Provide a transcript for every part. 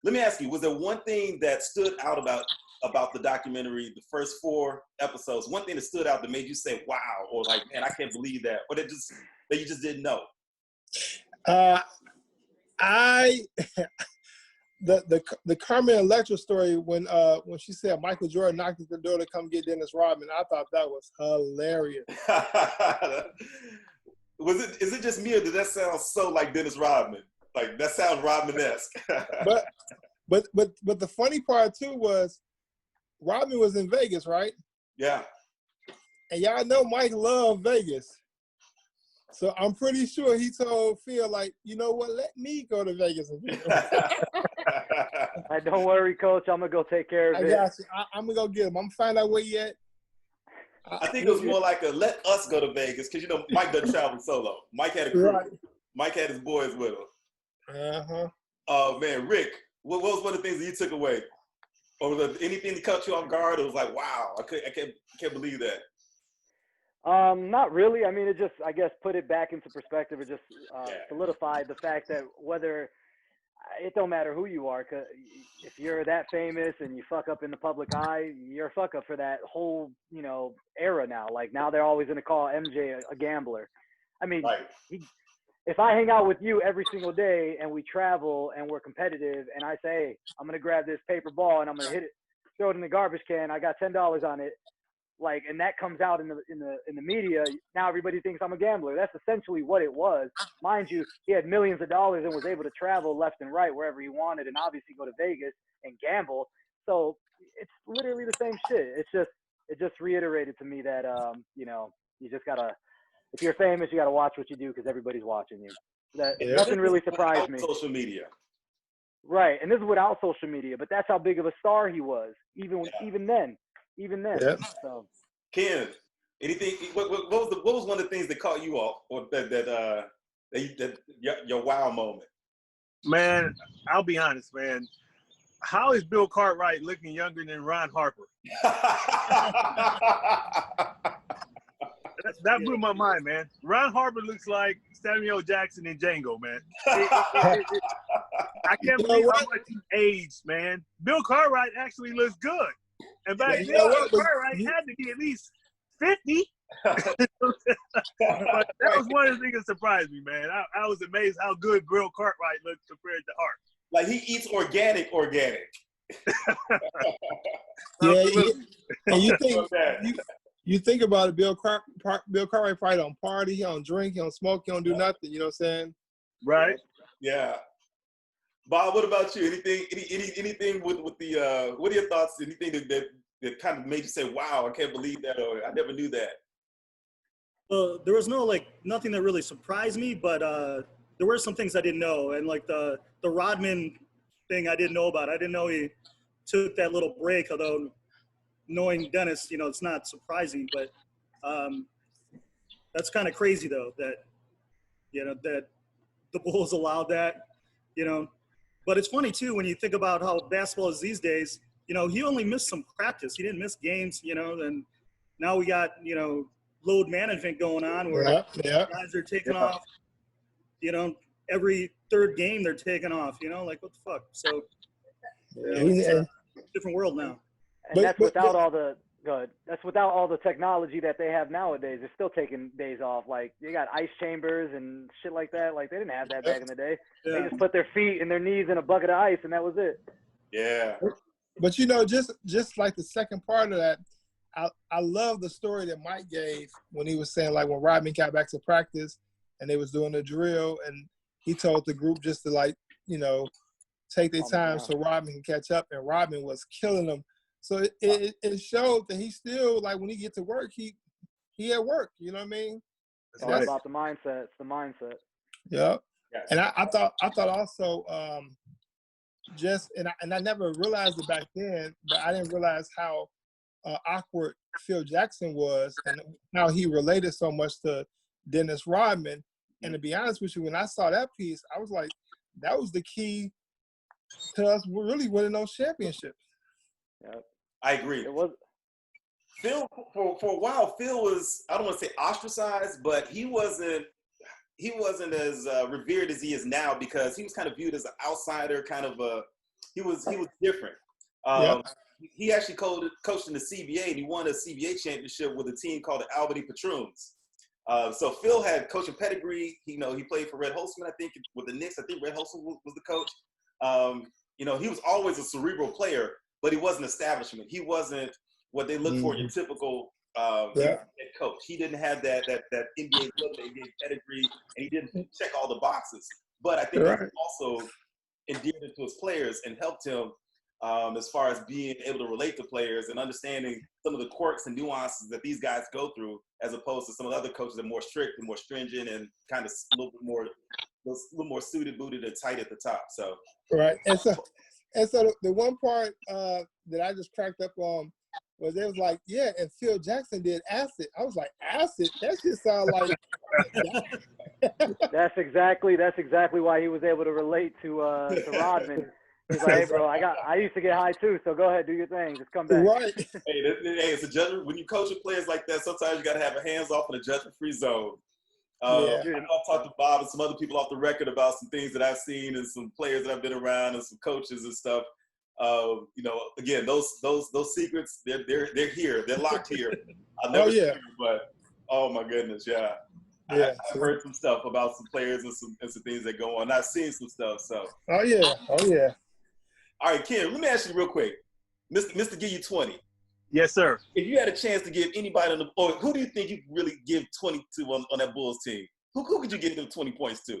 Let me ask you, was there one thing that stood out about the documentary, the first 4 episodes, one thing that stood out that made you say, wow, or like, man, I can't believe that, or that you just didn't know? The Carmen Electra story when she said Michael Jordan knocked at the door to come get Dennis Rodman, I thought that was hilarious. Is it just me, or did that sound so like Dennis Rodman? Like, that sounds Rodman-esque. but the funny part too was Rodman was in Vegas, right? Yeah. And y'all know Mike loved Vegas. So I'm pretty sure he told Phil, like, you know what, let me go to Vegas and get him. Don't worry, Coach. I'm going to go take care of it. I got you. I'm going to go get him. I'm going to find out where he at. I think it was more like a let us go to Vegas, because, you know, Mike doesn't travel solo. Mike had a crew. Right. Mike had his boys with him. Uh-huh. Oh, man, Rick, what was one of the things that you took away? Or was there anything that caught you off guard? It was like, wow, I can't believe that. Not really. I mean, it just, I guess, put it back into perspective. It just solidified the fact that whether it don't matter who you are, 'cause if you're that famous and you fuck up in the public eye, you're a fuck up for that whole, you know, era now. Like, now they're always going to call MJ a gambler. I mean, right. If I hang out with you every single day and we travel and we're competitive and I say, hey, I'm going to grab this paper ball and I'm going to hit it, throw it in the garbage can, I got $10 on it. Like, and that comes out in the media. Now everybody thinks I'm a gambler. That's essentially what it was. Mind you, he had millions of dollars and was able to travel left and right wherever he wanted, and obviously go to Vegas and gamble. So it's literally the same shit. It just reiterated to me that you know, you just gotta, if you're famous, you gotta watch what you do because everybody's watching you. Nothing really surprised me. Social media. Right, and this is without social media, but that's how big of a star he was, even then. Yeah. So, Ken, anything? What was one of the things that caught you off, or that your wow moment? Man, I'll be honest, man. How is Bill Cartwright looking younger than ROn Harper? That blew my mind, man. ROn Harper looks like Samuel Jackson in Django, man. I can't believe how much he aged, man. Bill Cartwright actually looks good. And back then, Cartwright had to be at least 50. But that was one of the things that surprised me, man. I was amazed how good Bill Cartwright looked compared to Hart. Like, he eats organic. And you think about it, Bill Cartwright probably don't party, he don't drink, he don't smoke, he don't do nothing. You know what I'm saying? Right. Yeah. Bob, what about you? Anything with the what are your thoughts? Anything that kind of made you say, wow, I can't believe that, or I never knew that? Well, there was nothing that really surprised me, but there were some things I didn't know. And like the Rodman thing I didn't know about. I didn't know he took that little break, although knowing Dennis, you know, it's not surprising, but that's kind of crazy though, that, you know, that the Bulls allowed that, you know. But it's funny too, when you think about how basketball is these days, you know, he only missed some practice. He didn't miss games, you know, and now we got, you know, load management going on where guys are taking off, you know, every third game they're taking off, you know, like what the fuck? So it's a different world now. And that's without all the technology that they have nowadays. They're still taking days off. Like, you got ice chambers and shit like that. Like, they didn't have that back in the day. Yeah. They just put their feet and their knees in a bucket of ice, and that was it. Yeah. But, you know, just like the second part of that, I love the story that Mike gave when he was saying, like, when Rodman got back to practice and they was doing the drill, and he told the group just to, like, you know, take their time so Rodman can catch up, and Rodman was killing them. So it showed that he still, like, when he get to work, he at work. You know what I mean? It's all about the mindset. It's the mindset. Yeah. And I thought also I never realized it back then, but I didn't realize how awkward Phil Jackson was and how he related so much to Dennis Rodman. And to be honest with you, when I saw that piece, I was like, that was the key to us really winning those championships. Yeah. I agree. It was Phil for a while. Phil was, I don't want to say ostracized, but he wasn't as revered as he is now, because he was kind of viewed as an outsider, kind of a He was different. He actually coached in the CBA, and he won a CBA championship with a team called the Albany Patroons. So Phil had coaching pedigree. He played for Red Holzman, I think, with the Knicks. I think Red Holzman was the coach. He was always a cerebral player, but he wasn't establishment. He wasn't what they look for in your typical head coach. He didn't have that NBA look, that NBA pedigree, and he didn't check all the boxes. But I think he also endeared him to his players and helped him as far as being able to relate to players and understanding some of the quirks and nuances that these guys go through, as opposed to some of the other coaches that are more strict and more stringent and kind of a little more suited, booted, and tight at the top. So and so the one part that I just cracked up on was they was like, yeah, and Phil Jackson did acid. I was like, acid? That just sounds like. That's exactly why he was able to relate to Rodman. He's like, hey, bro, I used to get high too, so go ahead, do your thing, just come back. Right. Hey, it's a judgment. When you coaching players like that, sometimes you got to have a hands-off in a judgment-free zone. I talked to Bob and some other people off the record about some things that I've seen and some players that I've been around and some coaches and stuff. Again, those secrets, they're here, they're locked here. I'll never see them, but oh my goodness, I've heard some stuff about some players and some things that go on. I've seen some stuff. So. Oh yeah. All right, Ken, let me ask you real quick. Mr. Give you 20. Yes, sir. If you had a chance to give anybody or who do you think you could really give 20 to on that Bulls team? Who could you give them 20 points to?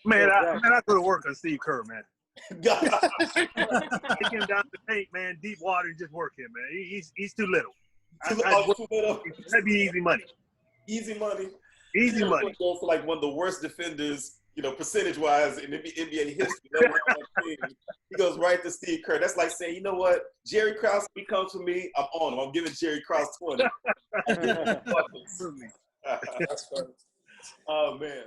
Man, I go to work on Steve Kerr, man. Take him down the paint, man, deep water, and just work him, man. He's too little. Too little? That'd be easy money. Easy money? Easy money. Goes for like one of the worst defenders, percentage-wise in NBA history. He goes right to Steve Kerr. That's like saying, you know what? Jerry Krause, he comes for me, I'm on him. I'm giving Jerry Krause 20. That's funny. Oh, man.